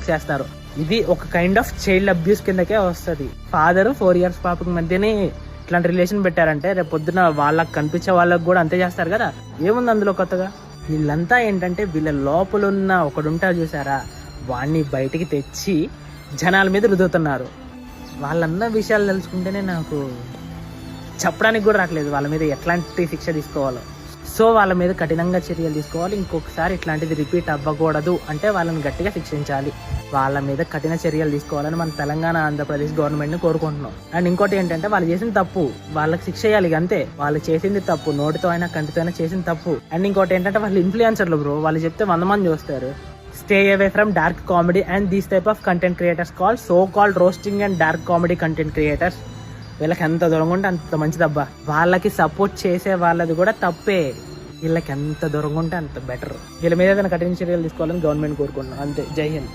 చేస్తారు. ఇది ఒక కైండ్ ఆఫ్ చైల్డ్ అబ్యూస్ కిందకే వస్తుంది. ఫాదర్ 4 years పాపకి మధ్యనే ఇట్లాంటి రిలేషన్ పెట్టారంటే రేపు పొద్దున వాళ్ళకి కనిపించే వాళ్ళకి కూడా అంతే చేస్తారు కదా. ఏముంది అందులో కొత్తగా? వీళ్ళంతా ఏంటంటే వీళ్ళ లోపల ఉన్న ఒకడుంటారు చూసారా, వాడిని బయటికి తెచ్చి జనాల మీద రుద్దుతున్నారు. వాళ్ళన్న విషయాలు తెలుసుకుంటేనే నాకు చెప్పడానికి కూడా రావట్లేదు వాళ్ళ మీద ఎట్లాంటి శిక్ష తీసుకోవాలో. సో వాళ్ళ మీద కఠినంగా చర్యలు తీసుకోవాలి. ఇంకొకసారి ఇట్లాంటిది రిపీట్ అవ్వకూడదు అంటే వాళ్ళని గట్టిగా శిక్షించాలి. వాళ్ళ మీద కఠిన చర్యలు తీసుకోవాలని మన తెలంగాణ ఆంధ్రప్రదేశ్ గవర్నమెంట్ని కోరుకుంటున్నాం. అండ్ ఇంకోటి ఏంటంటే వాళ్ళు చేసిన తప్పు వాళ్ళకి శిక్ష చేయాలి, అంతే. వాళ్ళు చేసింది తప్పు, నోటితో అయినా కంటితో అయినా చేసిన తప్పు. అండ్ ఇంకోటి ఏంటంటే వాళ్ళు ఇన్ఫ్లుయెన్సర్లు బ్రో, వాళ్ళు చెప్తే 100 మంది చూస్తారు. Stay away from dark comedy and these type of content creators call so called roasting and dark comedy content creators. వీళ్ళకి ఎంత దూరంగా ఉంటే అంత మంచిదబ్బా. వాళ్ళకి సపోర్ట్ చేసే వాళ్ళది కూడా తప్పే. వీళ్ళకి ఎంత దూరంగా ఉంటే అంత బెటర్. వీళ్ళ మీద ఏదైనా కఠిన చర్యలు తీసుకోవాలని గవర్నమెంట్ కోరుకుంటున్నాం. అంతే. జై హింద్.